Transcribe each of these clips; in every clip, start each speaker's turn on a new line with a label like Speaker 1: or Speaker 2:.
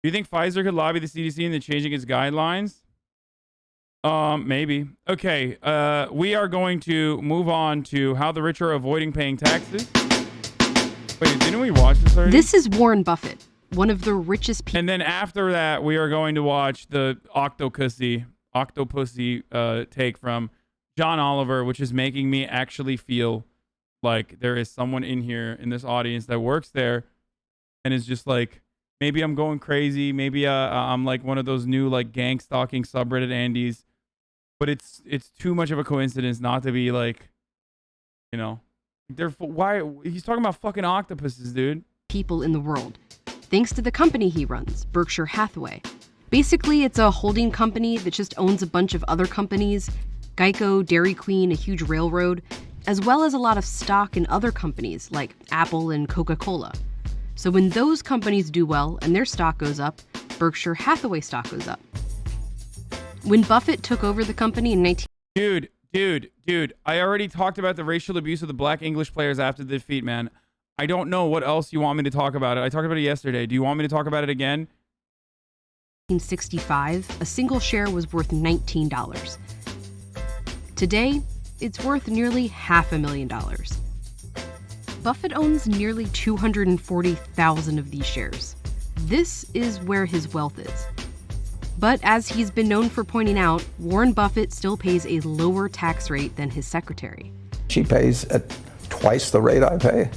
Speaker 1: Do you think Pfizer could lobby the CDC into changing its guidelines? Maybe. Okay, we are going to move on to how the rich are avoiding paying taxes. Wait, didn't we watch this already?
Speaker 2: This is Warren Buffett, one of the richest people.
Speaker 1: And then after that, we are going to watch the Octopussy take from John Oliver, which is making me actually feel like there is someone in here in this audience that works there and is just like, maybe I'm going crazy. Maybe I'm like one of those new like gang stalking subreddit Andys. But it's too much of a coincidence not to be like, you know, why he's talking about fucking octopuses, dude.
Speaker 2: People in the world, thanks to the company he runs, Berkshire Hathaway. Basically, it's a holding company that just owns a bunch of other companies, Geico, Dairy Queen, a huge railroad, as well as a lot of stock in other companies like Apple and Coca-Cola. So when those companies do well and their stock goes up, Berkshire Hathaway stock goes up. When Buffett took over the company in 19...
Speaker 1: Dude, I already talked about the racial abuse of the black English players after the defeat, man. I don't know what else you want me to talk about it. I talked about it yesterday. Do you want me to talk about it again?
Speaker 2: 1965, a single share was worth $19. Today, it's worth nearly $500,000. Buffett owns nearly 240,000 of these shares. This is where his wealth is. But as he's been known for pointing out, Warren Buffett still pays a lower tax rate than his secretary.
Speaker 3: She pays at twice the rate I pay.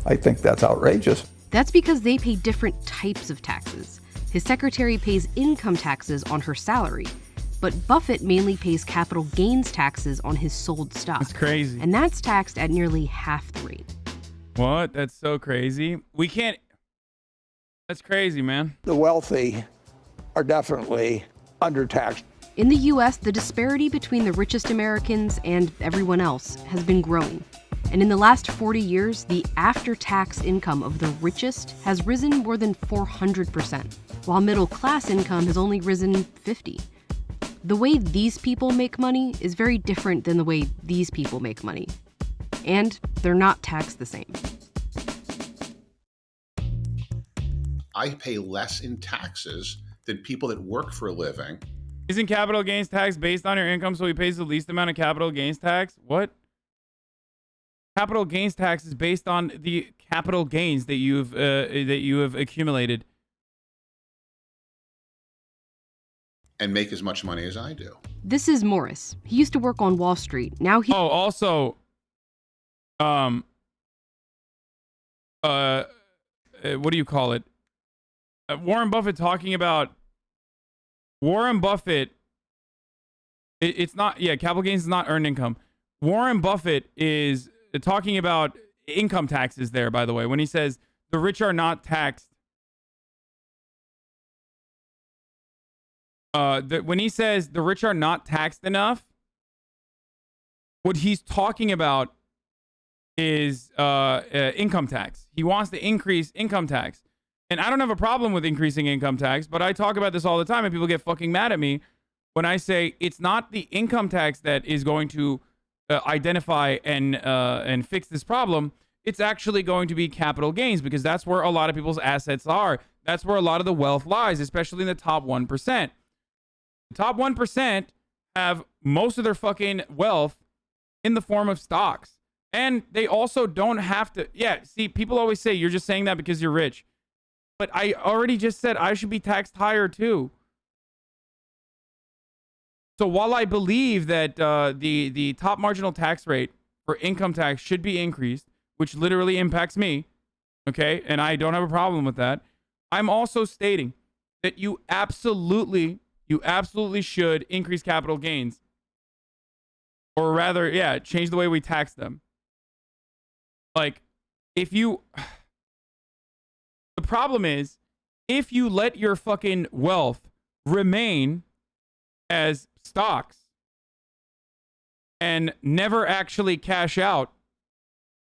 Speaker 3: I think that's outrageous.
Speaker 2: That's because they pay different types of taxes. His secretary pays income taxes on her salary, but Buffett mainly pays capital gains taxes on his sold stock.
Speaker 1: That's crazy.
Speaker 2: And that's taxed at nearly half the rate.
Speaker 1: What? That's so crazy. We can't... That's crazy, man.
Speaker 3: The wealthy are definitely undertaxed.
Speaker 2: In the U.S., the disparity between the richest Americans and everyone else has been growing. And in the last 40 years, the after-tax income of the richest has risen more than 400%, while middle-class income has only risen 50%. The way these people make money is very different than the way these people make money. And they're not taxed the same.
Speaker 4: I pay less in taxes than people that work for a living.
Speaker 1: Isn't capital gains tax based on your income, so he pays the least amount of capital gains tax? What? Capital gains tax is based on the capital gains that you have accumulated.
Speaker 4: And make as much money as I do.
Speaker 2: This is Morris. He used to work on Wall Street. Now he...
Speaker 1: Oh, also, what do you call it? Warren Buffett talking about Warren Buffett. It's not, yeah, capital gains is not earned income. Warren Buffett is talking about income taxes there, by the way, when he says the rich are not taxed. When he says the rich are not taxed enough, what he's talking about is income tax. He wants to increase income tax. And I don't have a problem with increasing income tax, but I talk about this all the time and people get fucking mad at me when I say it's not the income tax that is going to identify and fix this problem. It's actually going to be capital gains, because that's where a lot of people's assets are. That's where a lot of the wealth lies, especially in the top 1%. The top 1% have most of their fucking wealth in the form of stocks. And they also don't have to... Yeah, see, people always say you're just saying that because you're rich. But I already just said I should be taxed higher too. So while I believe that the top marginal tax rate for income tax should be increased, which literally impacts me, okay, and I don't have a problem with that, I'm also stating that you absolutely should increase capital gains. Or rather, yeah, change the way we tax them. Like, if you... The problem is, if you let your fucking wealth remain as stocks and never actually cash out,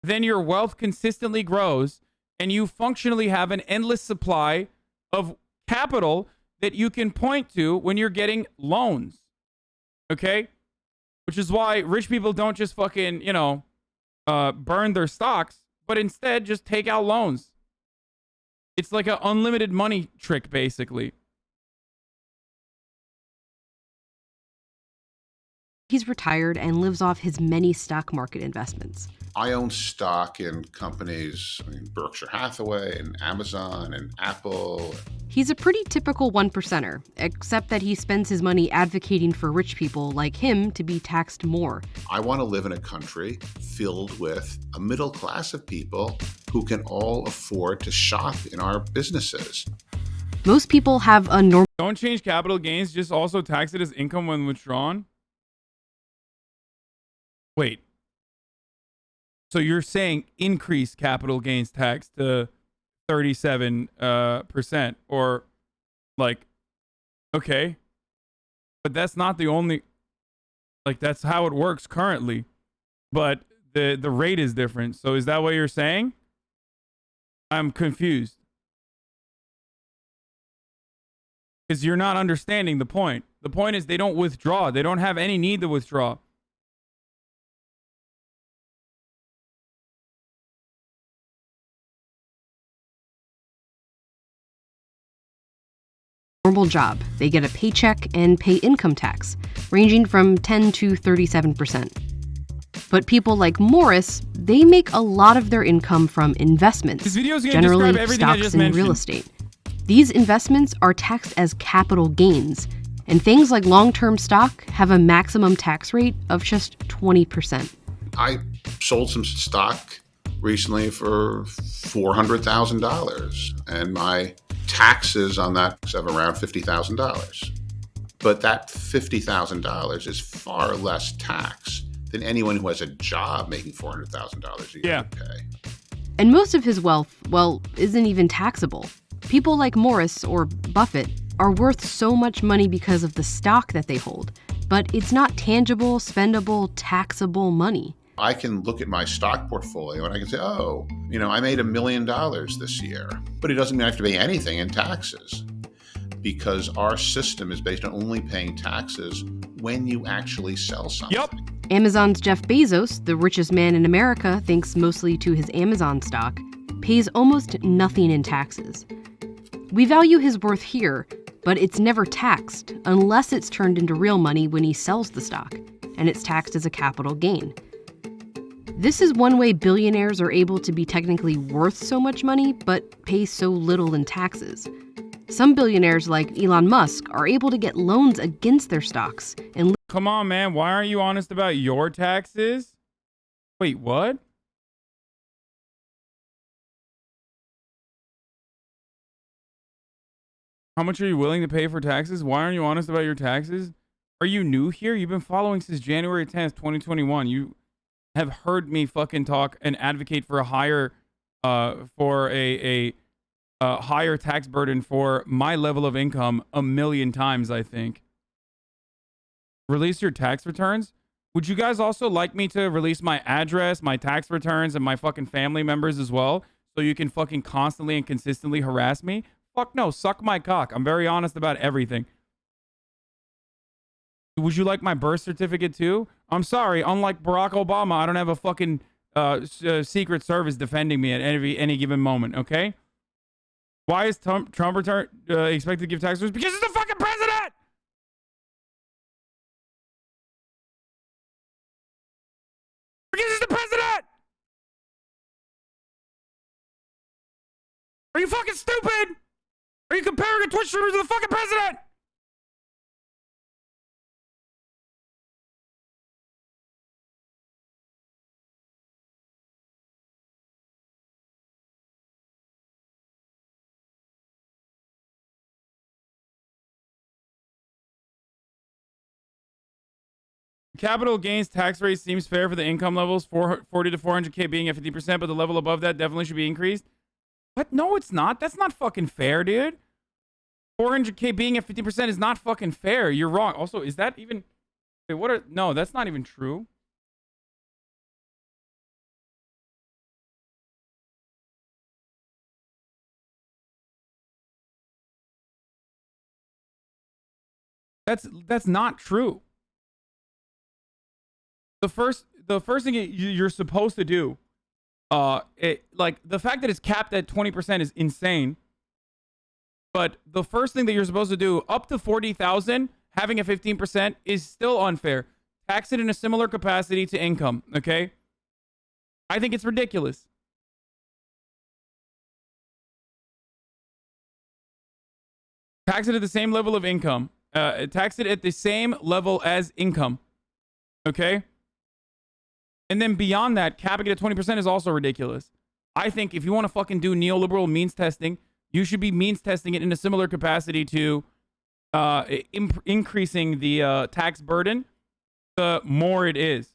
Speaker 1: then your wealth consistently grows and you functionally have an endless supply of capital that you can point to when you're getting loans. Okay? Which is why rich people don't just fucking, burn their stocks, but instead just take out loans. It's like an unlimited money trick, basically.
Speaker 2: He's retired and lives off his many stock market investments.
Speaker 4: I own stock in companies, Berkshire Hathaway and Amazon and Apple.
Speaker 2: He's a pretty typical one percenter, except that he spends his money advocating for rich people like him to be taxed more.
Speaker 4: I want to live in a country filled with a middle class of people who can all afford to shop in our businesses.
Speaker 2: Most people have a normal.
Speaker 1: Don't change capital gains, just also tax it as income when withdrawn. Wait. So you're saying increase capital gains tax to 37%, or like, okay, but that's not the only, like, that's how it works currently, but the rate is different. So is that what you're saying? I'm confused because you're not understanding the point. The point is they don't withdraw. They don't have any need to withdraw.
Speaker 2: Normal job. They get a paycheck and pay income tax, ranging from 10 to 37%. But people like Morris, they make a lot of their income from investments,
Speaker 1: This video is going to
Speaker 2: generally
Speaker 1: describe everything I
Speaker 2: stocks
Speaker 1: just
Speaker 2: and
Speaker 1: mentioned.
Speaker 2: real estate. These investments are taxed as capital gains, and things like long-term stock have a maximum tax rate of just 20%.
Speaker 4: I sold some stock recently for $400,000, and my taxes on that is of around $50,000. But that $50,000 is far less tax than anyone who has a job making $400,000 a year would pay.
Speaker 2: And most of his wealth, well, isn't even taxable. People like Morris or Buffett are worth so much money because of the stock that they hold, but it's not tangible, spendable, taxable money.
Speaker 4: I can look at my stock portfolio and I can say, oh, I made $1 million this year, but it doesn't mean I have to pay anything in taxes, because our system is based on only paying taxes when you actually sell something.
Speaker 1: Yep.
Speaker 2: Amazon's Jeff Bezos, the richest man in America thanks mostly to his Amazon stock, pays almost nothing in taxes. We value his worth here, but it's never taxed unless it's turned into real money when he sells the stock, and it's taxed as a capital gain. This is one way billionaires are able to be technically worth so much money, but pay so little in taxes. Some billionaires like Elon Musk are able to get loans against their stocks and
Speaker 1: Come on, man. Why aren't you honest about your taxes? Wait, what? How much are you willing to pay for taxes? Why aren't you honest about your taxes? Are you new here? You've been following since January 10th, 2021. You have heard me fucking talk and advocate for a higher, higher tax burden for my level of income 1,000,000 times, I think. Release your tax returns? Would you guys also like me to release my address, my tax returns, and my fucking family members as well? So you can fucking constantly and consistently harass me? Fuck no, suck my cock. I'm very honest about everything. Would you like my birth certificate too? I'm sorry, unlike Barack Obama, I don't have a fucking Secret Service defending me at any given moment, okay? Why is Trump expected to give tax returns? Because he's the fucking president! Because he's the president! Are you fucking stupid? Are you comparing a Twitch streamer to the fucking president? Capital gains tax rate seems fair for the income levels, 40 to 400K being at 50%, but the level above that definitely should be increased. What? No, it's not. That's not fucking fair, dude. 400K being at 50% is not fucking fair. You're wrong. Also, is that even... Wait, what are... No, that's not even true. That's not true. The first thing you're supposed to do, like the fact that it's capped at 20% is insane. But the first thing that you're supposed to do, up to 40,000, having a 15% is still unfair. Tax it in a similar capacity to income, okay? I think it's ridiculous. Tax it at the same level of income. Tax it at the same level as income, okay? And then beyond that, capping it at 20% is also ridiculous. I think if you want to fucking do neoliberal means testing, you should be means testing it in a similar capacity to increasing the tax burden, the more it is.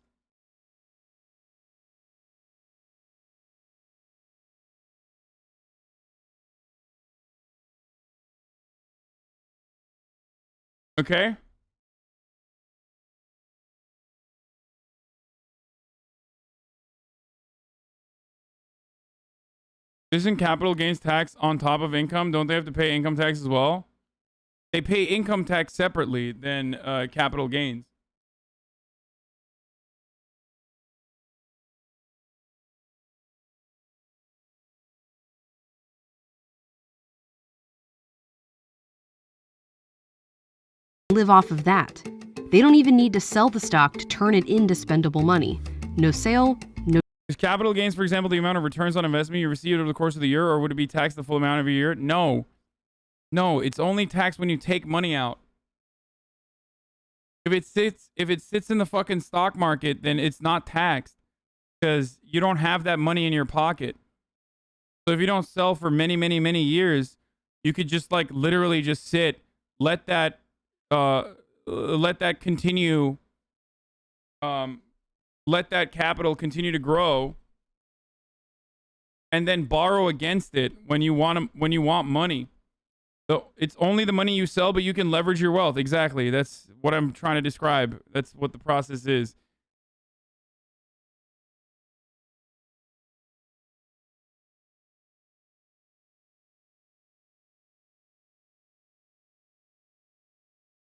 Speaker 1: Okay? Isn't capital gains tax on top of income? Don't they have to pay income tax as well? They pay income tax separately than capital gains.
Speaker 2: Live off of that. They don't even need to sell the stock to turn it into spendable money. No sale, no.
Speaker 1: Is capital gains, for example, the amount of returns on investment you received over the course of the year, or would it be taxed the full amount every year? No. No, it's only taxed when you take money out. If it sits in the fucking stock market, then it's not taxed because you don't have that money in your pocket. So if you don't sell for many, many, many years, you could just like literally just sit, let that continue, let that capital continue to grow, and then borrow against it when you want money. So it's only the money you sell, but you can leverage your wealth. Exactly. That's what I'm trying to describe. That's what the process is.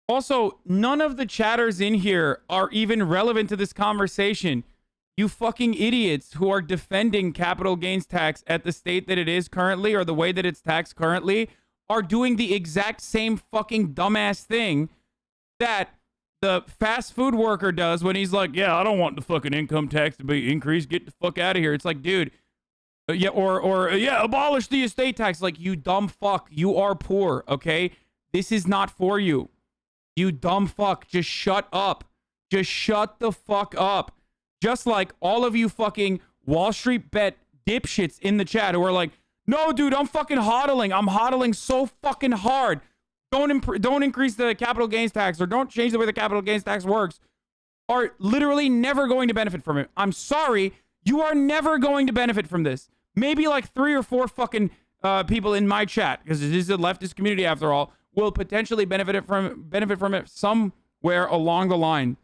Speaker 1: Also, none of the chatters in here are even relevant to this conversation. You fucking idiots who are defending capital gains tax at the state that it is currently, or the way that it's taxed currently, are doing the exact same fucking dumbass thing that the fast food worker does when he's like, yeah, I don't want the fucking income tax to be increased. Get the fuck out of here. It's like, dude, yeah, or yeah, abolish the estate tax. Like, you dumb fuck. You are poor, okay? This is not for you. You dumb fuck. Just shut up. Just shut the fuck up. Just like all of you fucking Wall Street bet dipshits in the chat who are like, no, dude, I'm fucking hodling. I'm hodling so fucking hard. Don't increase the capital gains tax, or don't change the way the capital gains tax works, are literally never going to benefit from it. I'm sorry. You are never going to benefit from this. Maybe like 3 or 4 fucking people in my chat, because this is a leftist community after all, will potentially benefit from it somewhere along the line,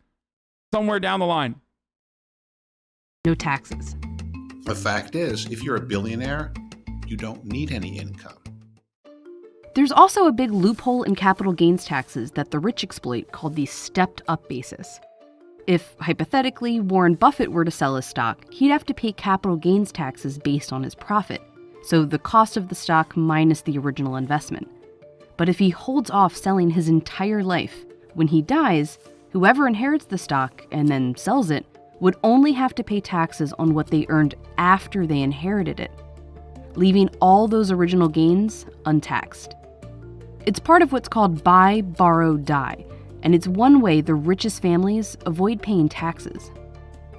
Speaker 1: somewhere down the line.
Speaker 2: No taxes.
Speaker 4: The fact is, if you're a billionaire, you don't need any income.
Speaker 2: There's also a big loophole in capital gains taxes that the rich exploit called the stepped-up basis. If, hypothetically, Warren Buffett were to sell his stock, he'd have to pay capital gains taxes based on his profit, so the cost of the stock minus the original investment. But if he holds off selling his entire life, when he dies, whoever inherits the stock and then sells it would only have to pay taxes on what they earned after they inherited it, leaving all those original gains untaxed. It's part of what's called buy, borrow, die, and it's one way the richest families avoid paying taxes.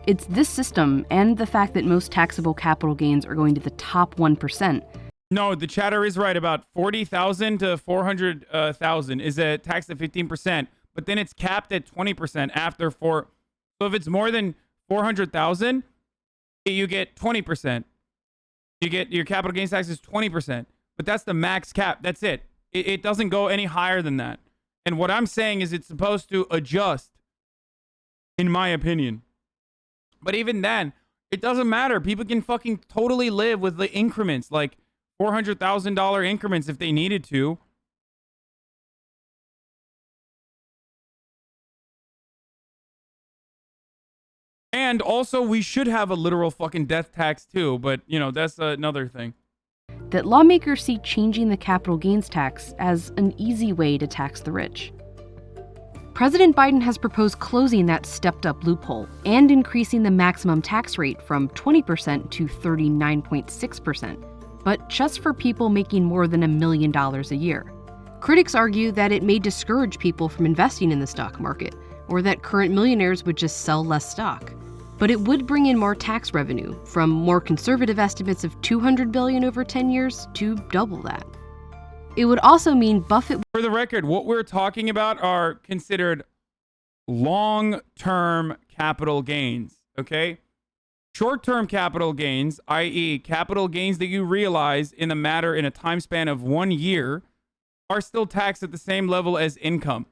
Speaker 2: It's this system and the fact that most taxable capital gains are going to the top 1%.
Speaker 1: No, the chatter is right. About 40,000 to 400,000 is a tax at 15%, but then it's capped at 20% after four. So if it's more than 400,000, you get 20%. You get your capital gains tax is 20%, but that's the max cap. That's it. It doesn't go any higher than that. And what I'm saying is it's supposed to adjust, in my opinion. But even then, it doesn't matter. People can fucking totally live with the increments, like $400,000 increments if they needed to. And also, we should have a literal fucking death tax too, but, you know, that's another thing.
Speaker 2: that lawmakers see changing the capital gains tax as an easy way to tax the rich. President Biden has proposed closing that stepped-up loophole and increasing the maximum tax rate from 20% to 39.6%, but just for people making more than $1 million a year. Critics argue that it may discourage people from investing in the stock market, or that current millionaires would just sell less stock. But it would bring in more tax revenue, from more conservative estimates of $200 billion over 10 years to double that. It would also mean Buffett...
Speaker 1: For the record, what we're talking about are considered long-term capital gains, okay? Short-term capital gains, i.e. capital gains that you realize in a time span of 1 year, are still taxed at the same level as income.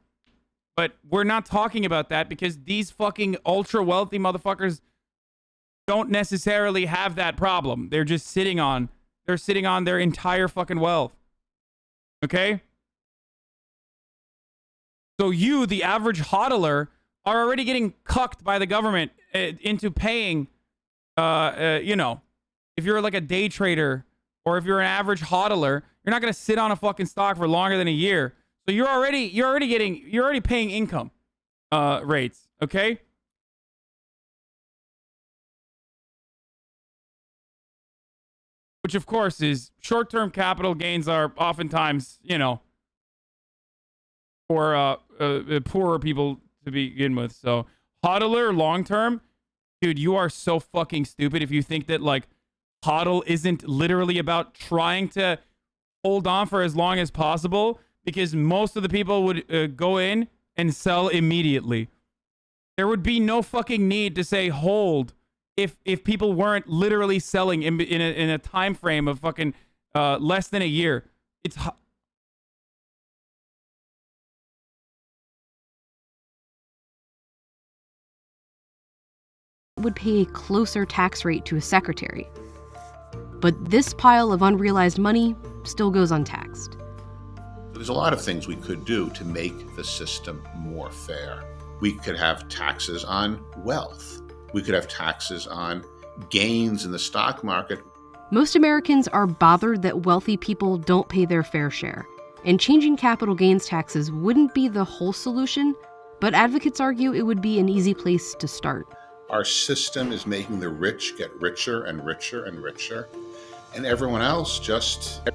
Speaker 1: But we're not talking about that because these fucking ultra-wealthy motherfuckers don't necessarily have that problem. They're just sitting on their entire fucking wealth. Okay? So you, the average hodler, are already getting cucked by the government into paying, if you're like a day trader or if you're an average hodler, you're not going to sit on a fucking stock for longer than a year. So you're already paying income rates, okay? Which of course is short-term capital gains are oftentimes, for poorer people to begin with. So hodler long-term, dude, you are so fucking stupid if you think that like hodl isn't literally about trying to hold on for as long as possible. Because most of the people would go in and sell immediately. There would be no fucking need to say hold if people weren't literally selling in a time frame of fucking less than a year.
Speaker 2: Would pay a closer tax rate to a secretary. But this pile of unrealized money still goes untaxed.
Speaker 4: There's a lot of things we could do to make the system more fair. We could have taxes on wealth. We could have taxes on gains in the stock market.
Speaker 2: Most Americans are bothered that wealthy people don't pay their fair share, and changing capital gains taxes wouldn't be the whole solution, but advocates argue it would be an easy place to start.
Speaker 4: Our system is making the rich get richer and richer and richer, and everyone else just